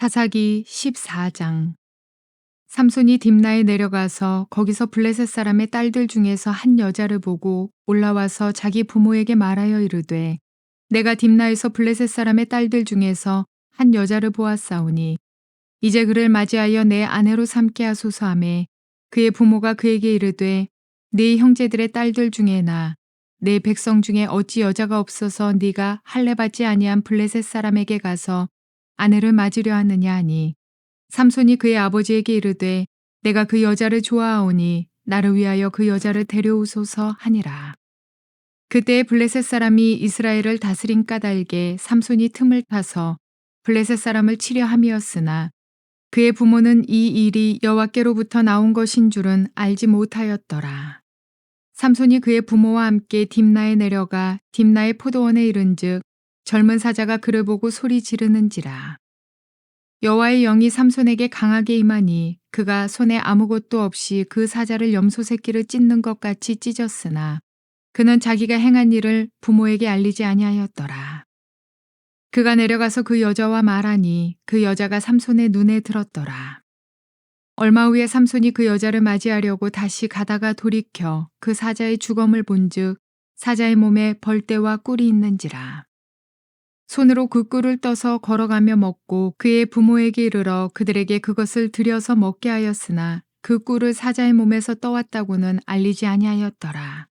사사기 14장. 삼손이 딥나에 내려가서 거기서 블레셋 사람의 딸들 중에서 한 여자를 보고 올라와서 자기 부모에게 말하여 이르되, 내가 딥나에서 블레셋 사람의 딸들 중에서 한 여자를 보았사오니 이제 그를 맞이하여 내 아내로 삼게 하소서 하매, 그의 부모가 그에게 이르되, 네 형제들의 딸들 중에나 내 백성 중에 어찌 여자가 없어서 네가 할례 받지 아니한 블레셋 사람에게 가서 아내를 맞으려 하느냐 하니, 삼손이 그의 아버지에게 이르되, 내가 그 여자를 좋아하오니 나를 위하여 그 여자를 데려오소서 하니라. 그때에 블레셋 사람이 이스라엘을 다스린 까닭에 삼손이 틈을 타서 블레셋 사람을 치려 함이었으나 그의 부모는 이 일이 여호와께로부터 나온 것인 줄은 알지 못하였더라. 삼손이 그의 부모와 함께 딥나에 내려가 딥나의 포도원에 이른즉 젊은 사자가 그를 보고 소리 지르는지라. 여호와의 영이 삼손에게 강하게 임하니 그가 손에 아무것도 없이 그 사자를 염소 새끼를 찢는 것 같이 찢었으나 그는 자기가 행한 일을 부모에게 알리지 아니하였더라. 그가 내려가서 그 여자와 말하니 그 여자가 삼손의 눈에 들었더라. 얼마 후에 삼손이 그 여자를 맞이하려고 다시 가다가 돌이켜 그 사자의 주검을 본즉 사자의 몸에 벌떼와 꿀이 있는지라. 손으로 그 꿀을 떠서 걸어가며 먹고 그의 부모에게 이르러 그들에게 그것을 들여서 먹게 하였으나 그 꿀을 사자의 몸에서 떠왔다고는 알리지 아니하였더라.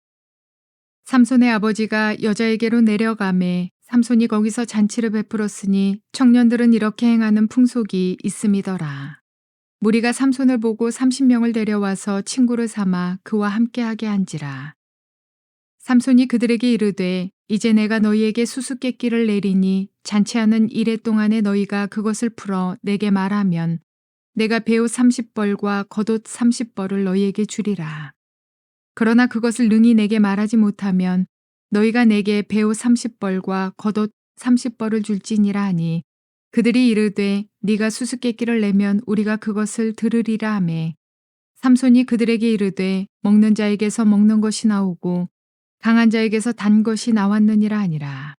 삼손의 아버지가 여자에게로 내려가매 삼손이 거기서 잔치를 베풀었으니 청년들은 이렇게 행하는 풍속이 있음이더라. 무리가 삼손을 보고 30명을 데려와서 친구를 삼아 그와 함께하게 한지라. 삼손이 그들에게 이르되, 이제 내가 너희에게 수수께끼를 내리니 잔치하는 이래 동안에 너희가 그것을 풀어 내게 말하면 내가 배옷 30벌과 겉옷 30벌을 너희에게 주리라. 그러나 그것을 능히 내게 말하지 못하면 너희가 내게 배옷 30벌과 겉옷 30벌을 줄지니라 하니, 그들이 이르되 네가 수수께끼를 내면 우리가 그것을 들으리라 하매, 삼손이 그들에게 이르되 먹는 자에게서 먹는 것이 나오고 강한 자에게서 단 것이 나왔느니라 하니라.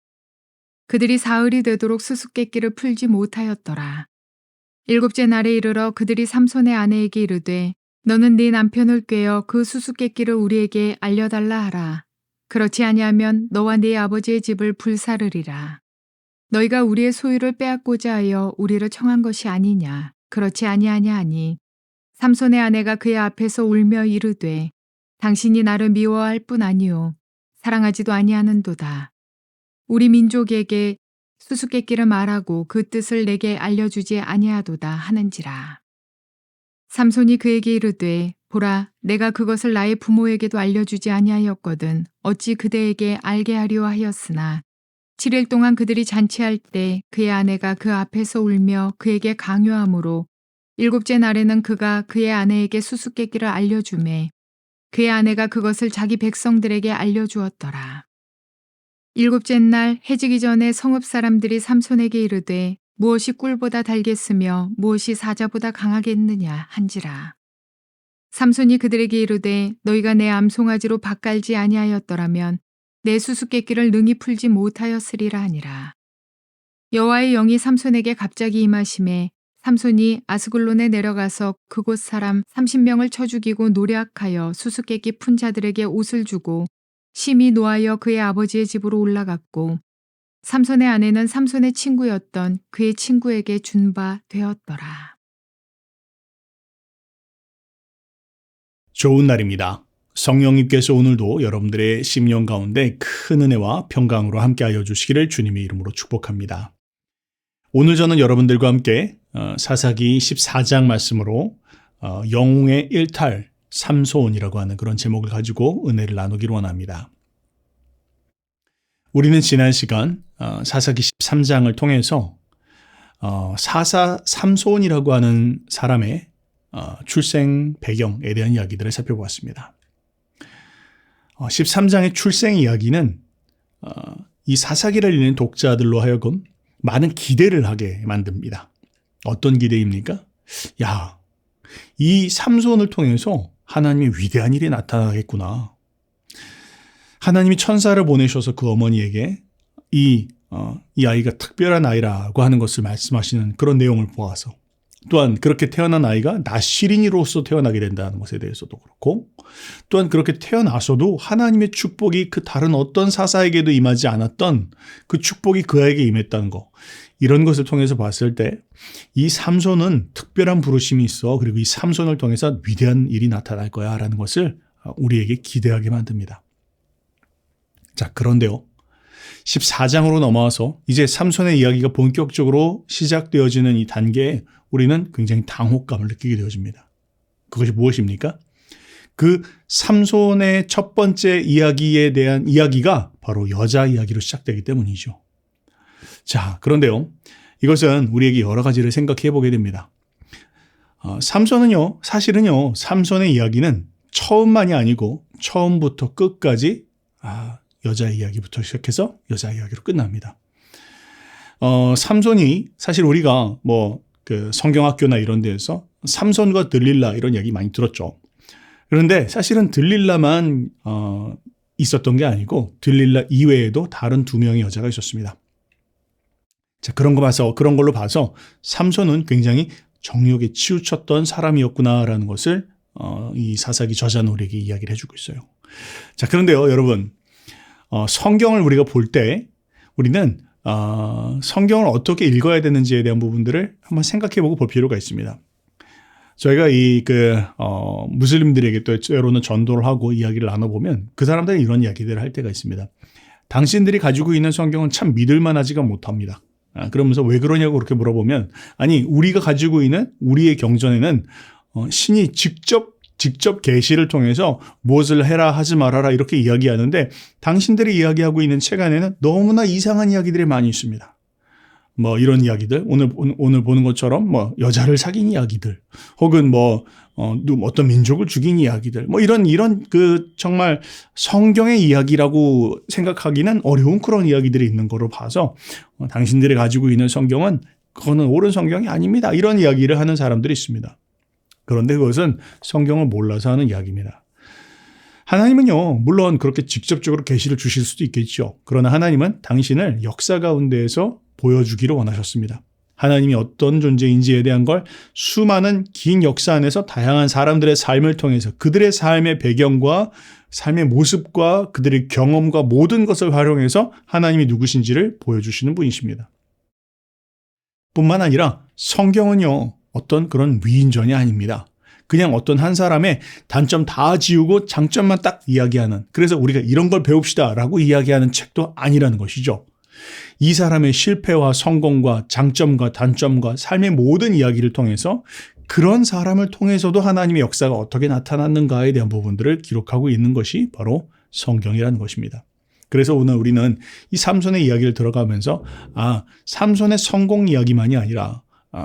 그들이 사흘이 되도록 수수께끼를 풀지 못하였더라. 일곱째 날에 이르러 그들이 삼손의 아내에게 이르되, 너는 네 남편을 꾀어 그 수수께끼를 우리에게 알려달라 하라. 그렇지 아니하면 너와 네 아버지의 집을 불사르리라. 너희가 우리의 소유를 빼앗고자 하여 우리를 청한 것이 아니냐. 그렇지 아니하냐 하니, 삼손의 아내가 그의 앞에서 울며 이르되, 당신이 나를 미워할 뿐 아니요 사랑하지도 아니하는도다. 우리 민족에게 수수께끼를 말하고 그 뜻을 내게 알려주지 아니하도다 하는지라. 삼손이 그에게 이르되, 보라, 내가 그것을 나의 부모에게도 알려주지 아니하였거든 어찌 그대에게 알게 하려 하였으나 7일 동안 그들이 잔치할 때 그의 아내가 그 앞에서 울며 그에게 강요하므로 일곱째 날에는 그가 그의 아내에게 수수께끼를 알려주매 그의 아내가 그것을 자기 백성들에게 알려주었더라. 일곱째 날 해지기 전에 성읍 사람들이 삼손에게 이르되, 무엇이 꿀보다 달겠으며 무엇이 사자보다 강하겠느냐 한지라. 삼손이 그들에게 이르되, 너희가 내 암송아지로 밭갈지 아니하였더라면 내 수수께끼를 능히 풀지 못하였으리라 하니라. 여호와의 영이 삼손에게 갑자기 임하심에 삼손이 아스글론에 내려가서 그곳 사람 30명을 쳐 죽이고 노략하여 수수께끼 푼 자들에게 옷을 주고 심히 노하여 그의 아버지의 집으로 올라갔고, 삼손의 아내는 삼손의 친구였던 그의 친구에게 준 바 되었더라. 좋은 날입니다. 성령님께서 오늘도 여러분들의 심령 가운데 큰 은혜와 평강으로 함께하여 주시기를 주님의 이름으로 축복합니다. 오늘 저는 여러분들과 함께 사사기 14장 말씀으로 영웅의 일탈 삼손이라고 하는 그런 제목을 가지고 은혜를 나누기를 원합니다. 우리는 지난 시간 사사기 13장을 통해서 사사 삼손이라고 하는 사람의 출생 배경에 대한 이야기들을 살펴보았습니다. 13장의 출생 이야기는 이 사사기를 읽는 독자들로 하여금 많은 기대를 하게 만듭니다. 어떤 기대입니까? 야, 이 삼손을 통해서 하나님의 위대한 일이 나타나겠구나. 하나님이 천사를 보내셔서 그 어머니에게 이 이 아이가 특별한 아이라고 하는 것을 말씀하시는 그런 내용을 보아서, 또한 그렇게 태어난 아이가 나시린이로서 태어나게 된다는 것에 대해서도 그렇고, 또한 그렇게 태어나서도 하나님의 축복이 그 다른 어떤 사사에게도 임하지 않았던 그 축복이 그 아이에게 임했다는 것, 이런 것을 통해서 봤을 때 이 삼손은 특별한 부르심이 있어, 그리고 이 삼손을 통해서 위대한 일이 나타날 거야 라는 것을 우리에게 기대하게 만듭니다. 자, 그런데요, 14장으로 넘어와서 이제 삼손의 이야기가 본격적으로 시작되어지는 이 단계에 우리는 굉장히 당혹감을 느끼게 되어집니다. 그것이 무엇입니까? 그 삼손의 첫 번째 이야기에 대한 이야기가 바로 여자 이야기로 시작되기 때문이죠. 자, 그런데요, 이것은 우리에게 여러 가지를 생각해 보게 됩니다. 삼손은요, 사실은요, 삼손의 이야기는 처음만이 아니고 처음부터 끝까지 여자 이야기부터 시작해서 여자 이야기로 끝납니다. 삼손이 사실 우리가 그 성경학교나 이런 데에서 삼손과 들릴라 이런 이야기 많이 들었죠. 그런데 사실은 들릴라만 있었던 게 아니고 들릴라 이외에도 다른 두 명의 여자가 있었습니다. 자, 그런 걸로 봐서 삼손은 굉장히 정욕에 치우쳤던 사람이었구나라는 것을 이 사사기 저자는 우리에게 이야기를 해주고 있어요. 자, 그런데요, 여러분, 성경을 우리가 볼 때 우리는 성경을 어떻게 읽어야 되는지에 대한 부분들을 한번 생각해보고 볼 필요가 있습니다. 저희가 무슬림들에게 또 때로는 전도를 하고 이야기를 나눠보면 그 사람들은 이런 이야기들을 할 때가 있습니다. 당신들이 가지고 있는 성경은 참 믿을만하지가 못합니다. 그러면서 왜 그러냐고 그렇게 물어보면, 아니, 우리가 가지고 있는 우리의 경전에는 신이 직접 계시를 통해서 무엇을 해라 하지 말아라 이렇게 이야기하는데, 당신들이 이야기하고 있는 책 안에는 너무나 이상한 이야기들이 많이 있습니다. 이런 이야기들, 오늘 보는 것처럼 여자를 사귄 이야기들, 혹은 어떤 민족을 죽인 이야기들, 이런 정말 성경의 이야기라고 생각하기는 어려운 그런 이야기들이 있는 거로 봐서 당신들이 가지고 있는 성경은 그거는 옳은 성경이 아닙니다, 이런 이야기를 하는 사람들이 있습니다. 그런데 그것은 성경을 몰라서 하는 이야기입니다. 하나님은요, 물론 그렇게 직접적으로 계시를 주실 수도 있겠죠. 그러나 하나님은 당신을 역사 가운데에서 보여주기를 원하셨습니다. 하나님이 어떤 존재인지에 대한 걸 수많은 긴 역사 안에서 다양한 사람들의 삶을 통해서 그들의 삶의 배경과 삶의 모습과 그들의 경험과 모든 것을 활용해서 하나님이 누구신지를 보여주시는 분이십니다. 뿐만 아니라 성경은요, 어떤 그런 위인전이 아닙니다. 그냥 어떤 한 사람의 단점 다 지우고 장점만 딱 이야기하는, 그래서 우리가 이런 걸 배웁시다 라고 이야기하는 책도 아니라는 것이죠. 이 사람의 실패와 성공과 장점과 단점과 삶의 모든 이야기를 통해서 그런 사람을 통해서도 하나님의 역사가 어떻게 나타났는가에 대한 부분들을 기록하고 있는 것이 바로 성경이라는 것입니다. 그래서 오늘 우리는 이 삼손의 이야기를 들어가면서 삼손의 성공 이야기만이 아니라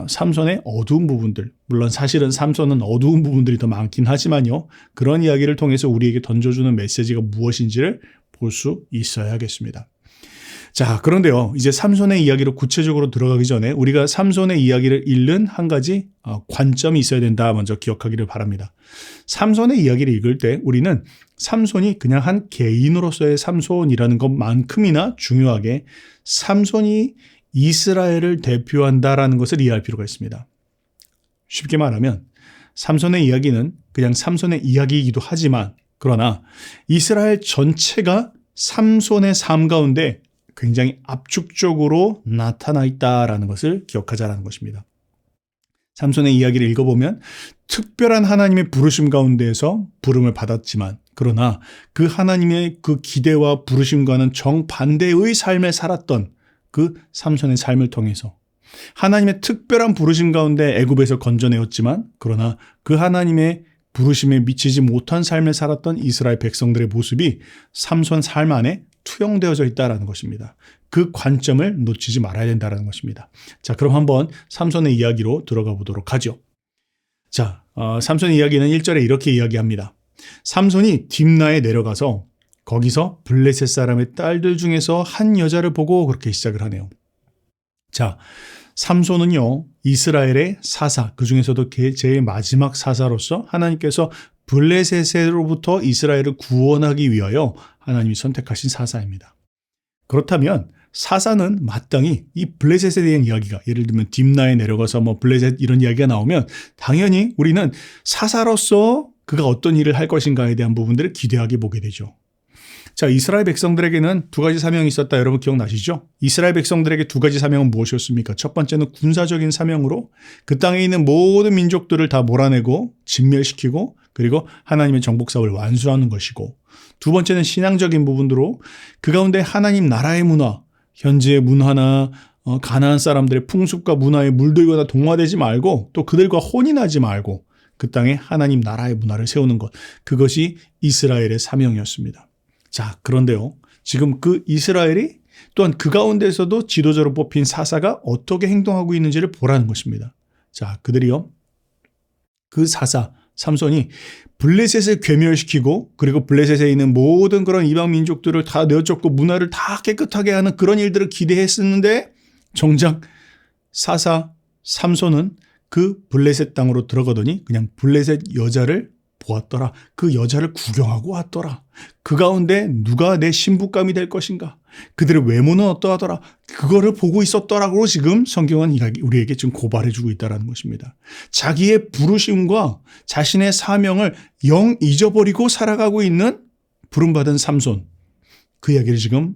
삼손의 어두운 부분들, 물론 사실은 삼손은 어두운 부분들이 더 많긴 하지만요, 그런 이야기를 통해서 우리에게 던져주는 메시지가 무엇인지를 볼 수 있어야겠습니다. 자, 그런데요, 이제 삼손의 이야기로 구체적으로 들어가기 전에 우리가 삼손의 이야기를 읽는 한 가지 관점이 있어야 된다, 먼저 기억하기를 바랍니다. 삼손의 이야기를 읽을 때 우리는 삼손이 그냥 한 개인으로서의 삼손이라는 것만큼이나 중요하게 삼손이 이스라엘을 대표한다라는 것을 이해할 필요가 있습니다. 쉽게 말하면 삼손의 이야기는 그냥 삼손의 이야기이기도 하지만, 그러나 이스라엘 전체가 삼손의 삶 가운데 굉장히 압축적으로 나타나 있다라는 것을 기억하자라는 것입니다. 삼손의 이야기를 읽어보면 특별한 하나님의 부르심 가운데에서 부름을 받았지만, 그러나 그 하나님의 그 기대와 부르심과는 정반대의 삶을 살았던 그 삼손의 삶을 통해서 하나님의 특별한 부르심 가운데 애굽에서 건져내었지만, 그러나 그 하나님의 부르심에 미치지 못한 삶을 살았던 이스라엘 백성들의 모습이 삼손 삶 안에 투영되어져 있다는 것입니다. 그 관점을 놓치지 말아야 된다는 것입니다. 자, 그럼 한번 삼손의 이야기로 들어가 보도록 하죠. 자, 삼손의 이야기는 1절에 이렇게 이야기합니다. 삼손이 딥나에 내려가서 거기서 블레셋 사람의 딸들 중에서 한 여자를 보고 그렇게 시작을 하네요. 자, 삼손은요, 이스라엘의 사사, 그 중에서도 제일 마지막 사사로서 하나님께서 블레셋으로부터 이스라엘을 구원하기 위하여 하나님이 선택하신 사사입니다. 그렇다면 사사는 마땅히 이 블레셋에 대한 이야기가, 예를 들면 딥나에 내려가서 뭐 블레셋 이런 이야기가 나오면 당연히 우리는 사사로서 그가 어떤 일을 할 것인가에 대한 부분들을 기대하게 보게 되죠. 자, 이스라엘 백성들에게는 두 가지 사명이 있었다. 여러분 기억나시죠? 이스라엘 백성들에게 두 가지 사명은 무엇이었습니까? 첫 번째는 군사적인 사명으로 그 땅에 있는 모든 민족들을 다 몰아내고 진멸시키고 그리고 하나님의 정복사업을 완수하는 것이고, 두 번째는 신앙적인 부분으로 그 가운데 하나님 나라의 문화, 현지의 문화나 가나안 사람들의 풍습과 문화에 물들거나 동화되지 말고 또 그들과 혼인하지 말고 그 땅에 하나님 나라의 문화를 세우는 것, 그것이 이스라엘의 사명이었습니다. 자, 그런데요, 지금 그 이스라엘이 또한 그 가운데서도 지도자로 뽑힌 사사가 어떻게 행동하고 있는지를 보라는 것입니다. 자, 그들이요, 그 사사 삼손이 블레셋을 괴멸시키고 그리고 블레셋에 있는 모든 그런 이방 민족들을 다 내어쫓고 문화를 다 깨끗하게 하는 그런 일들을 기대했었는데, 정작 사사 삼손은 그 블레셋 땅으로 들어가더니 그냥 블레셋 여자를 보았더라. 그 여자를 구경하고 왔더라. 그 가운데 누가 내 신부감이 될 것인가? 그들의 외모는 어떠하더라? 그거를 보고 있었더라고 지금 성경은 우리에게 지금 고발해주고 있다는 것입니다. 자기의 부르심과 자신의 사명을 영 잊어버리고 살아가고 있는 부름받은 삼손. 그 이야기를 지금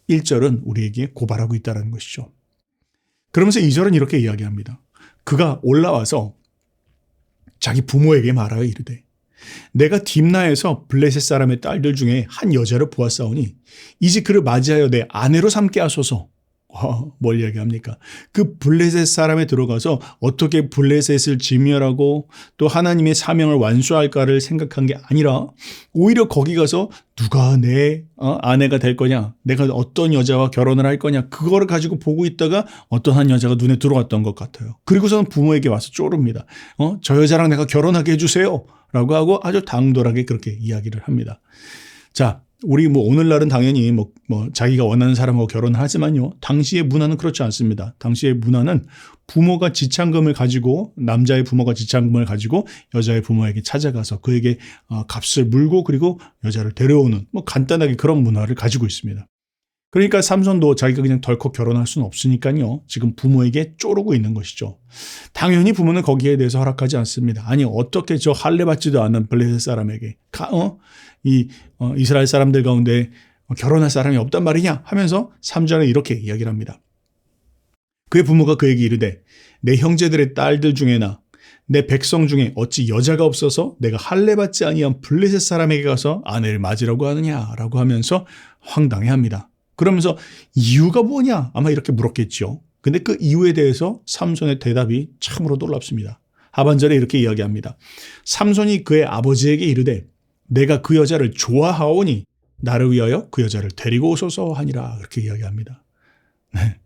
1절은 우리에게 고발하고 있다는 것이죠. 그러면서 2절은 이렇게 이야기합니다. 그가 올라와서 자기 부모에게 말하여 이르되, 내가 딥나에서 블레셋 사람의 딸들 중에 한 여자를 보았사오니 이제 그를 맞이하여 내 아내로 삼게 하소서. 뭘 이야기합니까? 그 블레셋 사람에 들어가서 어떻게 블레셋을 진멸하고 또 하나님의 사명을 완수할까를 생각한 게 아니라 오히려 거기 가서 누가 내 아내가 될 거냐, 내가 어떤 여자와 결혼을 할 거냐, 그거를 가지고 보고 있다가 어떤 한 여자가 눈에 들어왔던 것 같아요. 그리고서는 부모에게 와서 쪼릅니다. 저 여자랑 내가 결혼하게 해주세요 라고 하고 아주 당돌하게 그렇게 이야기를 합니다. 자, 우리 오늘날은 당연히 자기가 원하는 사람하고 결혼을 하지만요, 당시의 문화는 그렇지 않습니다. 당시의 문화는 부모가 지참금을 가지고, 남자의 부모가 지참금을 가지고 여자의 부모에게 찾아가서 그에게 값을 물고 그리고 여자를 데려오는 간단하게 그런 문화를 가지고 있습니다. 그러니까 삼손도 자기가 그냥 덜컥 결혼할 수는 없으니까요, 지금 부모에게 쪼르고 있는 것이죠. 당연히 부모는 거기에 대해서 허락하지 않습니다. 아니, 어떻게 저 할례 받지도 않은 블레셋 사람에게 이스라엘 사람들 가운데 결혼할 사람이 없단 말이냐 하면서 3절에 이렇게 이야기를 합니다. 그의 부모가 그에게 이르되, 내 형제들의 딸들 중에나 내 백성 중에 어찌 여자가 없어서 내가 할례 받지 아니한 블레셋 사람에게 가서 아내를 맞으라고 하느냐라고 하면서 황당해합니다. 그러면서 이유가 뭐냐? 아마 이렇게 물었겠죠. 근데 그 이유에 대해서 삼손의 대답이 참으로 놀랍습니다. 하반절에 이렇게 이야기합니다. 삼손이 그의 아버지에게 이르되, 내가 그 여자를 좋아하오니 나를 위하여 그 여자를 데리고 오소서 하니라. 그렇게 이야기합니다. 네,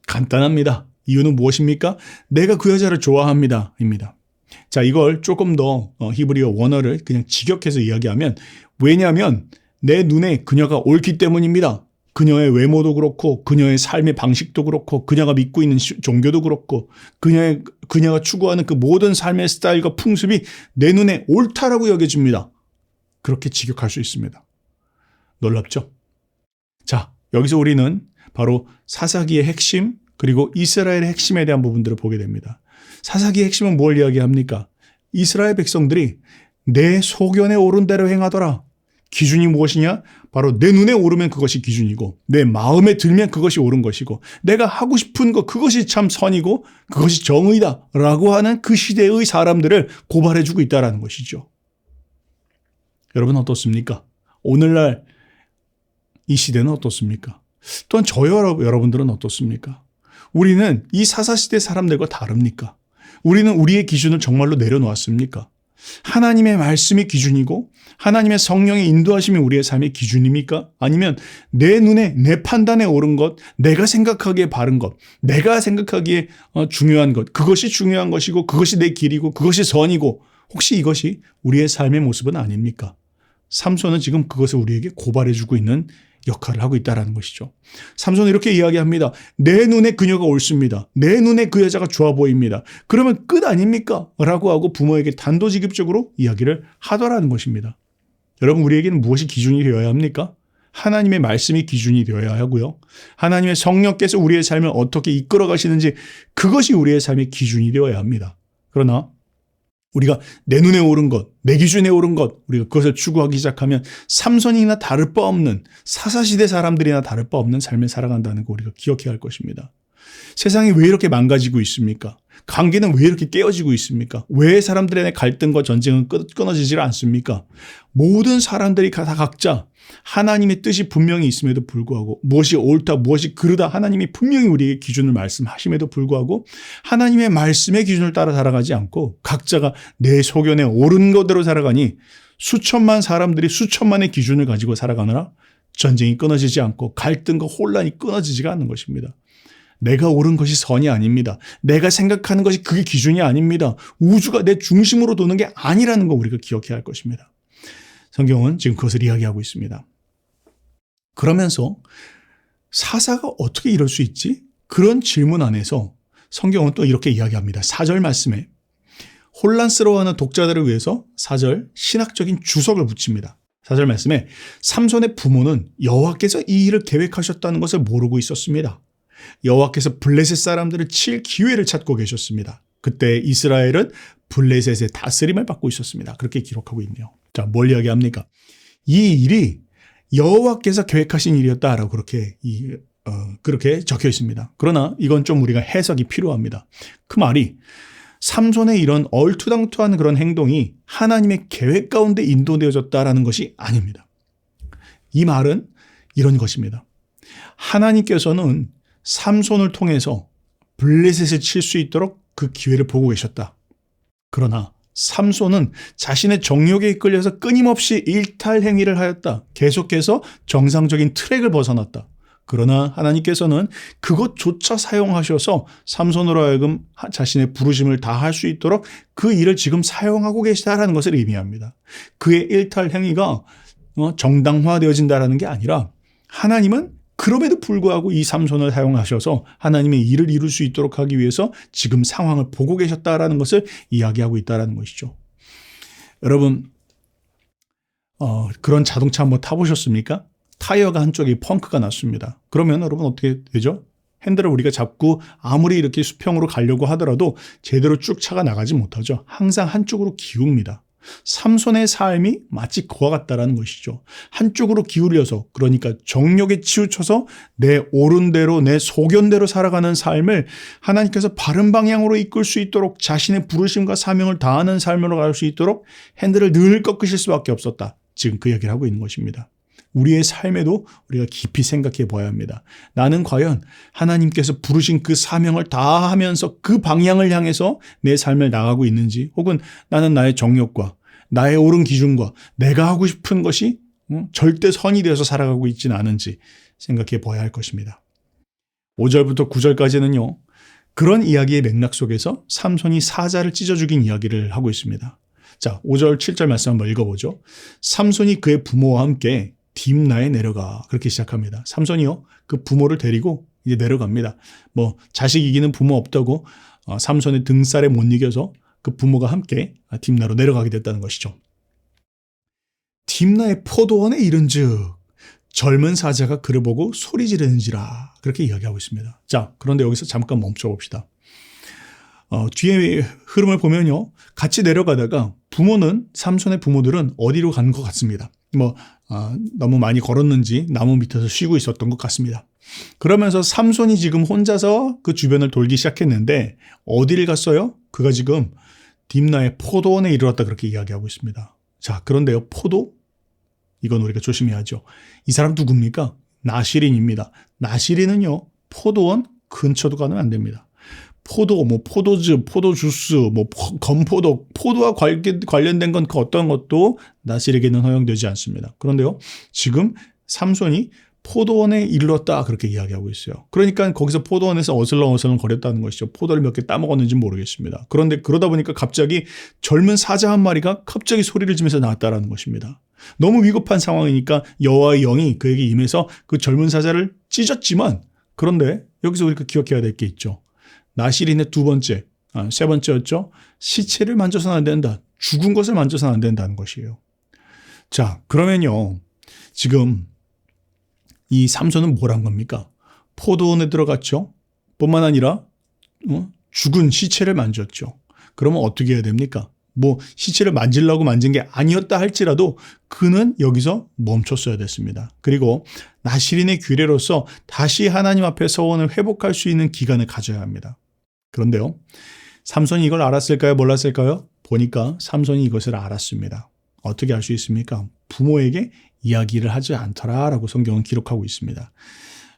간단합니다. 이유는 무엇입니까? 내가 그 여자를 좋아합니다. 입니다. 자, 이걸 조금 더 히브리어 원어를 그냥 직역해서 이야기하면, 왜냐하면 내 눈에 그녀가 옳기 때문입니다. 그녀의 외모도 그렇고 그녀의 삶의 방식도 그렇고 그녀가 믿고 있는 종교도 그렇고 그녀가 추구하는 그 모든 삶의 스타일과 풍습이 내 눈에 옳다라고 여겨집니다. 그렇게 직역할 수 있습니다. 놀랍죠? 자, 여기서 우리는 바로 사사기의 핵심 그리고 이스라엘의 핵심에 대한 부분들을 보게 됩니다. 사사기의 핵심은 뭘 이야기합니까? 이스라엘 백성들이 내 소견에 옳은 대로 행하더라. 기준이 무엇이냐? 바로 내 눈에 오르면 그것이 기준이고 내 마음에 들면 그것이 옳은 것이고 내가 하고 싶은 것 그것이 참 선이고 그것이 정의다 라고 하는 그 시대의 사람들을 고발해주고 있다는 것이죠. 여러분 어떻습니까? 오늘날 이 시대는 어떻습니까? 또한 여러분들은 어떻습니까? 우리는 이 사사시대 사람들과 다릅니까? 우리는 우리의 기준을 정말로 내려놓았습니까? 하나님의 말씀이 기준이고 하나님의 성령의 인도하심이 우리의 삶의 기준입니까? 아니면 내 눈에 내 판단에 옳은 것, 내가 생각하기에 바른 것, 내가 생각하기에 중요한 것, 그것이 중요한 것이고 그것이 내 길이고 그것이 선이고 혹시 이것이 우리의 삶의 모습은 아닙니까? 삼손은 지금 그것을 우리에게 고발해주고 있는 역할을 하고 있다는 것이죠. 삼손은 이렇게 이야기합니다. 내 눈에 그녀가 옳습니다. 내 눈에 그 여자가 좋아 보입니다. 그러면 끝 아닙니까? 라고 하고 부모에게 단도직입적으로 이야기를 하더라는 것입니다. 여러분 우리에게는 무엇이 기준이 되어야 합니까? 하나님의 말씀이 기준이 되어야 하고요. 하나님의 성령께서 우리의 삶을 어떻게 이끌어 가시는지 그것이 우리의 삶의 기준이 되어야 합니다. 그러나 우리가 내 눈에 오른 것, 내 기준에 오른 것, 우리가 그것을 추구하기 시작하면 삼손이나 다를 바 없는 사사시대 사람들이나 다를 바 없는 삶을 살아간다는 거 우리가 기억해야 할 것입니다. 세상이 왜 이렇게 망가지고 있습니까? 관계는 왜 이렇게 깨어지고 있습니까? 왜 사람들의 갈등과 전쟁은 끊어지질 않습니까? 모든 사람들이 다 각자 하나님의 뜻이 분명히 있음에도 불구하고 무엇이 옳다 무엇이 그르다 하나님이 분명히 우리에게 기준을 말씀하심에도 불구하고 하나님의 말씀의 기준을 따라 살아가지 않고 각자가 내 소견에 옳은 것대로 살아가니 수천만 사람들이 수천만의 기준을 가지고 살아가느라 전쟁이 끊어지지 않고 갈등과 혼란이 끊어지지가 않는 것입니다. 내가 옳은 것이 선이 아닙니다. 내가 생각하는 것이 그게 기준이 아닙니다. 우주가 내 중심으로 도는 게 아니라는 거 우리가 기억해야 할 것입니다. 성경은 지금 그것을 이야기하고 있습니다. 그러면서 사사가 어떻게 이럴 수 있지? 그런 질문 안에서 성경은 또 이렇게 이야기합니다. 4절 말씀에 혼란스러워하는 독자들을 위해서 4절 신학적인 주석을 붙입니다. 4절 말씀에 삼손의 부모는 여호와께서 이 일을 계획하셨다는 것을 모르고 있었습니다. 여호와께서 블레셋 사람들을 칠 기회를 찾고 계셨습니다. 그때 이스라엘은 블레셋의 다스림을 받고 있었습니다. 그렇게 기록하고 있네요. 자, 뭘 이야기합니까? 이 일이 여호와께서 계획하신 일이었다라고 그렇게 적혀 있습니다. 그러나 이건 좀 우리가 해석이 필요합니다. 그 말이 삼손의 이런 얼투당투한 그런 행동이 하나님의 계획 가운데 인도되어졌다라는 것이 아닙니다. 이 말은 이런 것입니다. 하나님께서는 삼손을 통해서 블레셋을 칠 수 있도록 그 기회를 보고 계셨다. 그러나 삼손은 자신의 정욕에 이끌려서 끊임없이 일탈 행위를 하였다. 계속해서 정상적인 트랙을 벗어났다. 그러나 하나님께서는 그것조차 사용하셔서 삼손으로 하여금 자신의 부르심을 다할 수 있도록 그 일을 지금 사용하고 계시다라는 것을 의미합니다. 그의 일탈 행위가 정당화되어진다라는 게 아니라 하나님은 그럼에도 불구하고 이 삼손을 사용하셔서 하나님의 일을 이룰 수 있도록 하기 위해서 지금 상황을 보고 계셨다라는 것을 이야기하고 있다는 것이죠. 여러분, 그런 자동차 한번 타보셨습니까? 타이어가 한쪽에 펑크가 났습니다. 그러면 여러분 어떻게 되죠? 핸들을 우리가 잡고 아무리 이렇게 수평으로 가려고 하더라도 제대로 쭉 차가 나가지 못하죠. 항상 한쪽으로 기웁니다. 삼손의 삶이 마치 그와 같다라는 것이죠. 한쪽으로 기울여서, 그러니까 정욕에 치우쳐서 내 옳은 대로 내 소견대로 살아가는 삶을 하나님께서 바른 방향으로 이끌 수 있도록 자신의 부르심과 사명을 다하는 삶으로 갈 수 있도록 핸들을 늘 꺾으실 수밖에 없었다. 지금 그 얘기를 하고 있는 것입니다. 우리의 삶에도 우리가 깊이 생각해 봐야 합니다. 나는 과연 하나님께서 부르신 그 사명을 다하면서 그 방향을 향해서 내 삶을 나가고 있는지, 혹은 나는 나의 정욕과 나의 옳은 기준과 내가 하고 싶은 것이 절대 선이 되어서 살아가고 있지는 않은지 생각해 봐야 할 것입니다. 5절부터 9절까지는요. 그런 이야기의 맥락 속에서 삼손이 사자를 찢어 죽인 이야기를 하고 있습니다. 자, 5절, 7절 말씀 한번 읽어보죠. 삼손이 그의 부모와 함께 딥나에 내려가, 그렇게 시작합니다. 삼손이요, 그 부모를 데리고 이제 내려갑니다. 자식 이기는 부모 없다고 삼손의 등살에 못 이겨서 그 부모가 함께 딥나로 내려가게 됐다는 것이죠. 딥나의 포도원에 이른즉 젊은 사자가 그를 보고 소리 지르는지라, 그렇게 이야기하고 있습니다. 자, 그런데 여기서 잠깐 멈춰 봅시다. 뒤에 흐름을 보면요, 같이 내려가다가 삼손의 부모들은 어디로 간 것 같습니다. 너무 많이 걸었는지 나무 밑에서 쉬고 있었던 것 같습니다. 그러면서 삼손이 지금 혼자서 그 주변을 돌기 시작했는데 어디를 갔어요? 그가 지금 딥나의 포도원에 이르렀다, 그렇게 이야기하고 있습니다. 자, 그런데요, 포도? 이건 우리가 조심해야죠. 이 사람 누굽니까? 나시린입니다. 나시린은요, 포도원 근처도 가면 안 됩니다. 포도, 포도즙, 포도주스, 건포도, 포도와 관련된 건 그 어떤 것도 나실에게는 허용되지 않습니다. 그런데요, 지금 삼손이 포도원에 이르렀다, 그렇게 이야기하고 있어요. 그러니까 거기서 포도원에서 어슬렁어슬렁 거렸다는 것이죠. 포도를 몇 개 따먹었는지 모르겠습니다. 그런데 그러다 보니까 갑자기 젊은 사자 한 마리가 갑자기 소리를 지면서 나왔다라는 것입니다. 너무 위급한 상황이니까 여호와의 영이 그에게 임해서 그 젊은 사자를 찢었지만, 그런데 여기서 우리가 기억해야 될 게 있죠. 나시린의 세 번째였죠. 시체를 만져서는 안 된다. 죽은 것을 만져서는 안 된다는 것이에요. 자, 그러면요, 지금 이 삼손은 뭘 한 겁니까? 포도원에 들어갔죠. 뿐만 아니라 죽은 시체를 만졌죠. 그러면 어떻게 해야 됩니까? 뭐 시체를 만지려고 만진 게 아니었다 할지라도 그는 여기서 멈췄어야 됐습니다. 그리고 나시린의 규례로서 다시 하나님 앞에 서원을 회복할 수 있는 기간을 가져야 합니다. 그런데요, 삼손이 이걸 알았을까요? 몰랐을까요? 보니까 삼손이 이것을 알았습니다. 어떻게 알 수 있습니까? 부모에게 이야기를 하지 않더라라고 성경은 기록하고 있습니다.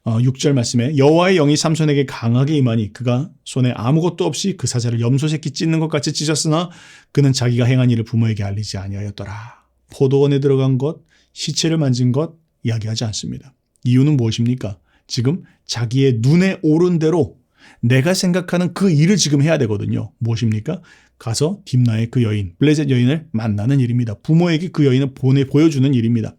6절 말씀에 여호와의 영이 삼손에게 강하게 임하니 그가 손에 아무것도 없이 그 사자를 염소 새끼 찢는 것 같이 찢었으나 그는 자기가 행한 일을 부모에게 알리지 아니하였더라. 포도원에 들어간 것, 시체를 만진 것 이야기하지 않습니다. 이유는 무엇입니까? 지금 자기의 눈에 오른 대로 내가 생각하는 그 일을 지금 해야 되거든요. 무엇입니까? 가서 딥나의 그 여인, 블레셋 여인을 만나는 일입니다. 부모에게 그 여인을 보여주는 일입니다.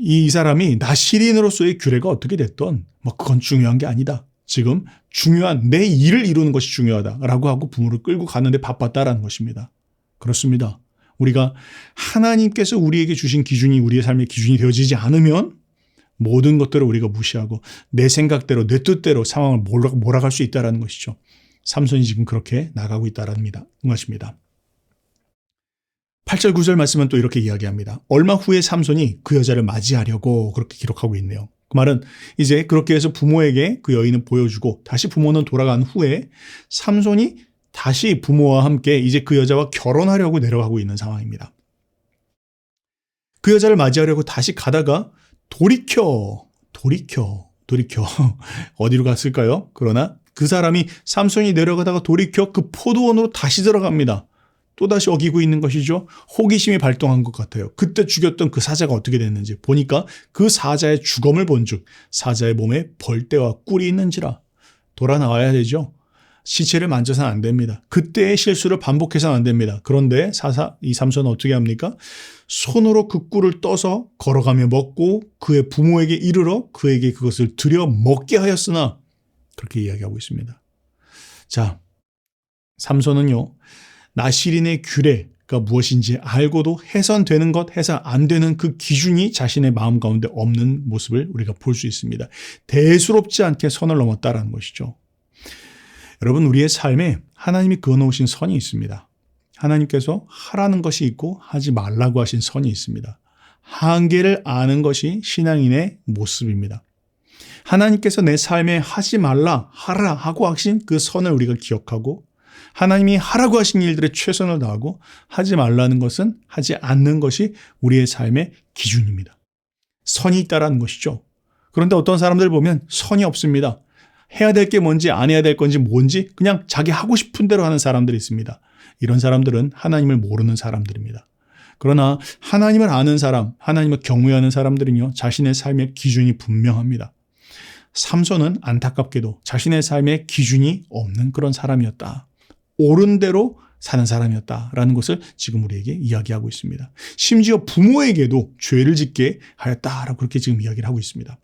이 사람이 나시린으로서의 규례가 어떻게 됐던 그건 중요한 게 아니다. 지금 중요한 내 일을 이루는 것이 중요하다라고 하고 부모를 끌고 가는데 바빴다라는 것입니다. 그렇습니다. 우리가 하나님께서 우리에게 주신 기준이 우리의 삶의 기준이 되어지지 않으면 모든 것들을 우리가 무시하고 내 생각대로 내 뜻대로 상황을 몰아갈 수 있다는 것이죠. 삼손이 지금 그렇게 나가고 있다는 것입니다. 8절 9절 말씀은 또 이렇게 이야기합니다. 얼마 후에 삼손이 그 여자를 맞이하려고 그렇게 기록하고 있네요. 그 말은 이제 그렇게 해서 부모에게 그 여인을 보여주고 다시 부모는 돌아간 후에 삼손이 다시 부모와 함께 이제 그 여자와 결혼하려고 내려가고 있는 상황입니다. 그 여자를 맞이하려고 다시 가다가 돌이켜 어디로 갔을까요? 그러나 그 사람이 삼손이 내려가다가 돌이켜 그 포도원으로 다시 들어갑니다. 또다시 어기고 있는 것이죠. 호기심이 발동한 것 같아요. 그때 죽였던 그 사자가 어떻게 됐는지 보니까 그 사자의 주검을 본즉 사자의 몸에 벌떼와 꿀이 있는지라. 돌아 나와야 되죠. 시체를 만져서는 안 됩니다. 그때의 실수를 반복해서는 안 됩니다. 그런데 이 삼손은 어떻게 합니까? 손으로 그 꿀을 떠서 걸어가며 먹고 그의 부모에게 이르러 그에게 그것을 들여 먹게 하였으나 그렇게 이야기하고 있습니다. 자, 삼손은요. 나시린의 규례가 무엇인지 알고도 해선되는 것, 해선 안 되는 그 기준이 자신의 마음 가운데 없는 모습을 우리가 볼 수 있습니다. 대수롭지 않게 선을 넘었다라는 것이죠. 여러분, 우리의 삶에 하나님이 그어놓으신 선이 있습니다. 하나님께서 하라는 것이 있고 하지 말라고 하신 선이 있습니다. 한계를 아는 것이 신앙인의 모습입니다. 하나님께서 내 삶에 하지 말라, 하라 하고 하신 그 선을 우리가 기억하고 하나님이 하라고 하신 일들에 최선을 다하고 하지 말라는 것은 하지 않는 것이 우리의 삶의 기준입니다. 선이 있다라는 것이죠. 그런데 어떤 사람들 보면 선이 없습니다. 해야 될 게 뭔지 안 해야 될 건지 뭔지 그냥 자기 하고 싶은 대로 하는 사람들이 있습니다. 이런 사람들은 하나님을 모르는 사람들입니다. 그러나 하나님을 아는 사람, 하나님을 경외하는 사람들은요, 자신의 삶의 기준이 분명합니다. 삼손은 안타깝게도 자신의 삶의 기준이 없는 그런 사람이었다. 옳은 대로 사는 사람이었다라는 것을 지금 우리에게 이야기하고 있습니다. 심지어 부모에게도 죄를 짓게 하였다라고 그렇게 지금 이야기를 하고 있습니다.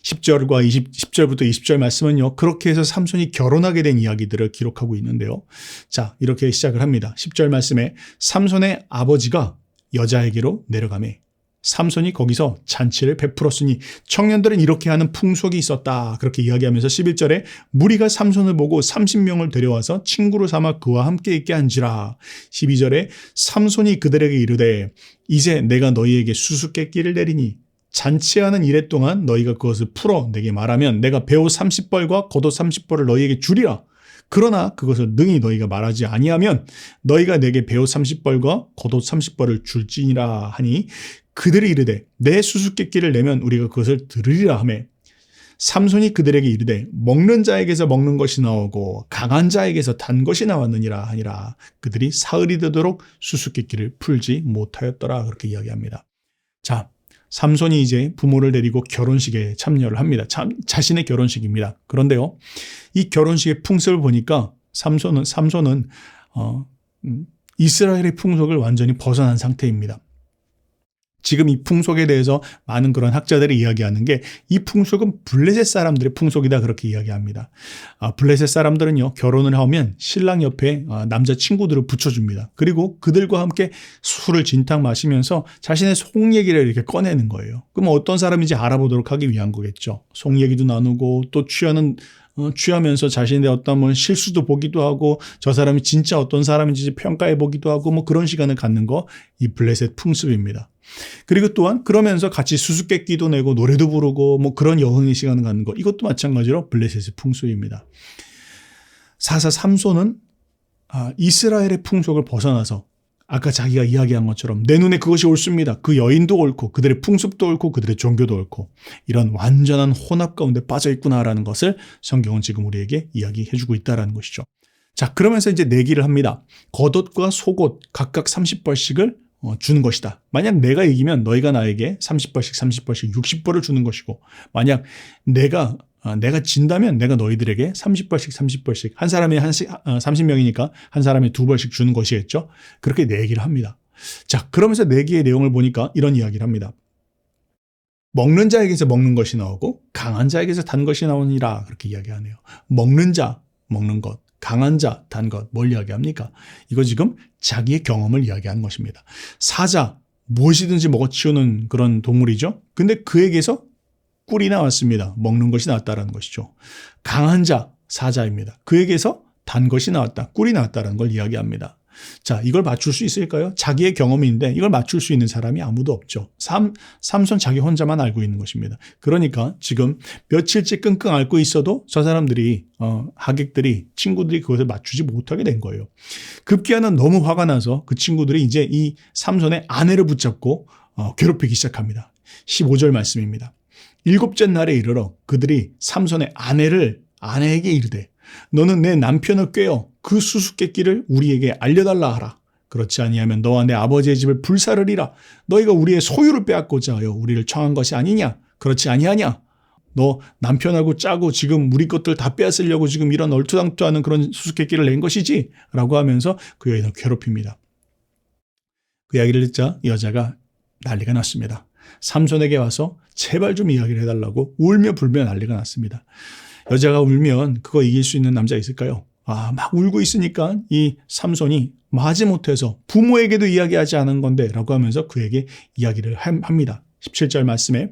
10절부터 20절 말씀은요. 그렇게 해서 삼손이 결혼하게 된 이야기들을 기록하고 있는데요. 자, 이렇게 시작을 합니다. 10절 말씀에 삼손의 아버지가 여자에게로 내려가매 삼손이 거기서 잔치를 베풀었으니 청년들은 이렇게 하는 풍속이 있었다. 그렇게 이야기하면서 11절에 무리가 삼손을 보고 30명을 데려와서 친구로 삼아 그와 함께 있게 한지라. 12절에 삼손이 그들에게 이르되 이제 내가 너희에게 수수께끼를 내리니 잔치하는 이래 동안 너희가 그것을 풀어 내게 말하면 내가 배옷 30벌과 겉옷 30벌을 너희에게 주리라. 그러나 그것을 능히 너희가 말하지 아니하면 너희가 내게 배옷 30벌과 겉옷 30벌을 줄지니라 하니 그들이 이르되 내 수수께끼를 내면 우리가 그것을 들으리라 하매 삼손이 그들에게 이르되 먹는 자에게서 먹는 것이 나오고 강한 자에게서 단 것이 나왔느니라 하니라. 그들이 사흘이 되도록 수수께끼를 풀지 못하였더라. 그렇게 이야기합니다. 자, 삼손이 이제 부모를 데리고 결혼식에 참여를 합니다. 자신의 결혼식입니다. 그런데요, 이 결혼식의 풍습을 보니까 삼손은 이스라엘의 풍속을 완전히 벗어난 상태입니다. 지금 이 풍속에 대해서 많은 그런 학자들이 이야기하는 게 이 풍속은 블레셋 사람들의 풍속이다 그렇게 이야기합니다. 블레셋 사람들은요 결혼을 하면 신랑 옆에 남자 친구들을 붙여줍니다. 그리고 그들과 함께 술을 진탕 마시면서 자신의 속 얘기를 이렇게 꺼내는 거예요. 그럼 어떤 사람인지 알아보도록 하기 위한 거겠죠. 속 얘기도 나누고 또 취하면서 자신의 어떤 뭐 실수도 보기도 하고 저 사람이 진짜 어떤 사람인지 평가해 보기도 하고 뭐 그런 시간을 갖는 거 이 블레셋 풍습입니다. 그리고 또한 그러면서 같이 수수께끼도 내고 노래도 부르고 뭐 그런 여흥의 시간을 갖는 거 이것도 마찬가지로 블레셋의 풍습입니다. 사사 삼손은 이스라엘의 풍속을 벗어나서 아까 자기가 이야기한 것처럼 내 눈에 그것이 옳습니다. 그 여인도 옳고 그들의 풍습도 옳고 그들의 종교도 옳고 이런 완전한 혼합 가운데 빠져 있구나라는 것을 성경은 지금 우리에게 이야기해 주고 있다는 것이죠. 자, 그러면서 이제 내기를 합니다. 겉옷과 속옷 각각 30벌씩을 주는 것이다. 만약 내가 이기면 너희가 나에게 30벌씩 30벌씩 60벌을 주는 것이고 만약 내가 진다면 내가 너희들에게 30벌씩 30벌씩 한 사람이 30명이니까 한 사람이 2벌씩 주는 것이겠죠. 그렇게 내기를 합니다. 자, 그러면서 내기의 내용을 보니까 이런 이야기를 합니다. 먹는 자에게서 먹는 것이 나오고 강한 자에게서 단 것이 나오니라 그렇게 이야기하네요. 먹는 자, 먹는 것. 강한 자, 단 것, 뭘 이야기합니까? 이거 지금 자기의 경험을 이야기하는 것입니다. 사자, 무엇이든지 먹어치우는 그런 동물이죠. 근데 그에게서 꿀이 나왔습니다. 먹는 것이 나왔다는 것이죠. 강한 자, 사자입니다. 그에게서 단 것이 나왔다, 꿀이 나왔다는 걸 이야기합니다. 자, 이걸 맞출 수 있을까요? 자기의 경험인데 이걸 맞출 수 있는 사람이 아무도 없죠. 삼손 자기 혼자만 알고 있는 것입니다. 그러니까 지금 며칠째 끙끙 앓고 있어도 저 사람들이 하객들이 친구들이 그것을 맞추지 못하게 된 거예요. 급기야는 너무 화가 나서 그 친구들이 이제 이 삼손의 아내를 붙잡고 괴롭히기 시작합니다. 15절 말씀입니다. 7째 날에 이르러 그들이 삼손의 아내에게 이르되 너는 내 남편을 꾀어 그 수수께끼를 우리에게 알려달라 하라. 그렇지 아니하면 너와 내 아버지의 집을 불사르리라. 너희가 우리의 소유를 빼앗고자 하여 우리를 청한 것이 아니냐? 그렇지 아니하냐? 너 남편하고 짜고 지금 우리 것들 다 빼앗으려고 지금 이런 얼토당토하는 그런 수수께끼를 낸 것이지? 라고 하면서 그 여인을 괴롭힙니다. 그 이야기를 듣자 여자가 난리가 났습니다. 삼손에게 와서 제발 좀 이야기를 해달라고 울며 불며 난리가 났습니다. 여자가 울면 그거 이길 수 있는 남자 있을까요? 막 울고 있으니까 이 삼손이 마지못해서 부모에게도 이야기하지 않은 건데 라고 하면서 그에게 이야기를 합니다. 17절 말씀에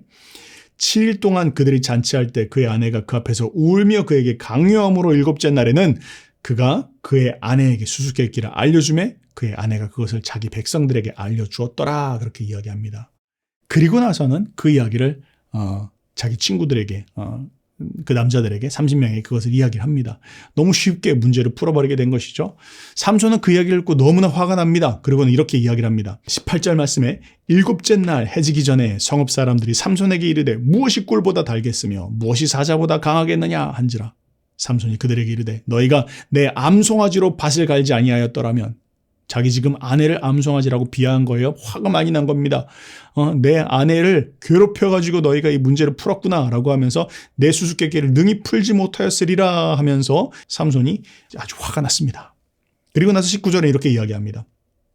7일 동안 그들이 잔치할 때 그의 아내가 그 앞에서 울며 그에게 강요함으로 7째 날에는 그가 그의 아내에게 수수께끼를 알려주매 그의 아내가 그것을 자기 백성들에게 알려주었더라 그렇게 이야기합니다. 그리고 나서는 그 이야기를 자기 친구들에게 그 남자들에게 30명에게 그것을 이야기를 합니다. 너무 쉽게 문제를 풀어버리게 된 것이죠. 삼손은 그 이야기를 듣고 너무나 화가 납니다. 그리고는 이렇게 이야기를 합니다. 18절 말씀에 7째 날 해지기 전에 성읍 사람들이 삼손에게 이르되 무엇이 꿀보다 달겠으며 무엇이 사자보다 강하겠느냐 한지라. 삼손이 그들에게 이르되 너희가 내 암송아지로 밭을 갈지 아니하였더라면 자기 지금 아내를 암송아지라고 비하한 거예요. 화가 많이 난 겁니다. 내 아내를 괴롭혀가지고 너희가 이 문제를 풀었구나 라고 하면서 내 수수께끼를 능히 풀지 못하였으리라 하면서 삼손이 아주 화가 났습니다. 그리고 나서 19절에 이렇게 이야기합니다.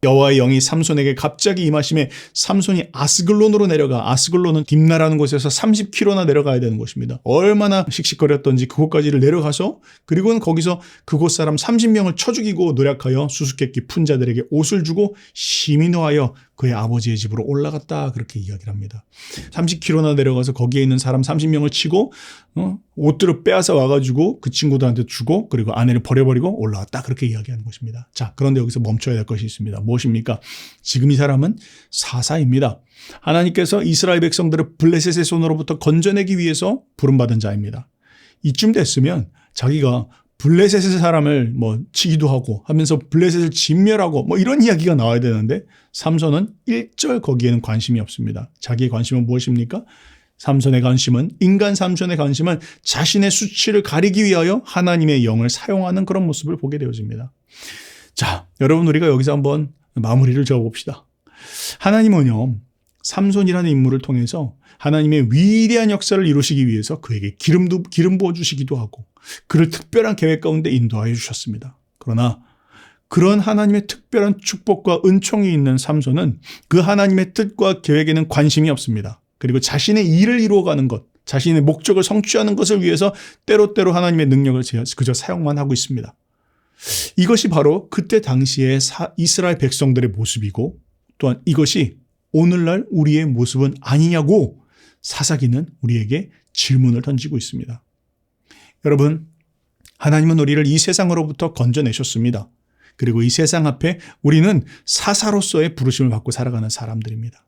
여호와의 영이 삼손에게 갑자기 임하심에 삼손이 아스글론으로 내려가 아스글론은 딥나라는 곳에서 30km나 내려가야 되는 곳입니다. 얼마나 씩씩거렸던지 그곳까지를 내려가서 그리고는 거기서 그곳 사람 30명을 쳐 죽이고 노력하여 수수께끼 푼 자들에게 옷을 주고 심히 노하여 그의 아버지의 집으로 올라갔다 그렇게 이야기를 합니다. 30km나 내려가서 거기에 있는 사람 30명을 치고 옷들을 빼앗아 와가지고 그 친구들한테 주고 그리고 아내를 버려버리고 올라왔다 그렇게 이야기하는 것입니다. 자, 그런데 여기서 멈춰야 될 것이 있습니다. 무엇입니까? 지금 이 사람은 사사입니다. 하나님께서 이스라엘 백성들을 블레셋의 손으로부터 건져내기 위해서 부름받은 자입니다. 이쯤 됐으면 자기가 블레셋의 사람을 치기도 하고 하면서 블레셋을 진멸하고 이런 이야기가 나와야 되는데 삼손은 일절 거기에는 관심이 없습니다. 자기의 관심은 무엇입니까? 인간 삼손의 관심은 자신의 수치를 가리기 위하여 하나님의 영을 사용하는 그런 모습을 보게 되어집니다. 자, 여러분 우리가 여기서 한번 마무리를 지어봅시다. 하나님은요, 삼손이라는 인물을 통해서 하나님의 위대한 역사를 이루시기 위해서 그에게 기름 부어주시기도 하고 그를 특별한 계획 가운데 인도하여 주셨습니다. 그러나 그런 하나님의 특별한 축복과 은총이 있는 삼손은 그 하나님의 뜻과 계획에는 관심이 없습니다. 그리고 자신의 일을 이루어가는 것, 자신의 목적을 성취하는 것을 위해서 때로때로 하나님의 능력을 그저 사용만 하고 있습니다. 이것이 바로 그때 당시의 이스라엘 백성들의 모습이고 또한 이것이 오늘날 우리의 모습은 아니냐고 사사기는 우리에게 질문을 던지고 있습니다. 여러분, 하나님은 우리를 이 세상으로부터 건져내셨습니다. 그리고 이 세상 앞에 우리는 사사로서의 부르심을 받고 살아가는 사람들입니다.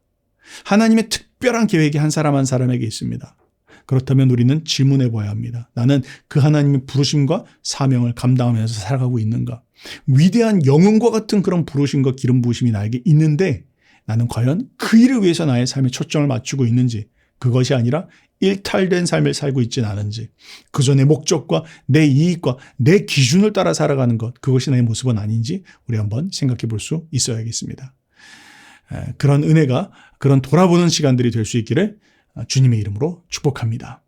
하나님의 특별한 계획이 한 사람 한 사람에게 있습니다. 그렇다면 우리는 질문해 봐야 합니다. 나는 그 하나님의 부르심과 사명을 감당하면서 살아가고 있는가? 위대한 영웅과 같은 그런 부르심과 기름 부으심이 나에게 있는데 나는 과연 그 일을 위해서 나의 삶에 초점을 맞추고 있는지, 그것이 아니라 일탈된 삶을 살고 있지는 않은지, 그저 내 목적과 내 이익과 내 기준을 따라 살아가는 것, 그것이 나의 모습은 아닌지 우리 한번 생각해 볼 수 있어야겠습니다. 그런 은혜가, 그런 돌아보는 시간들이 될 수 있기를 주님의 이름으로 축복합니다.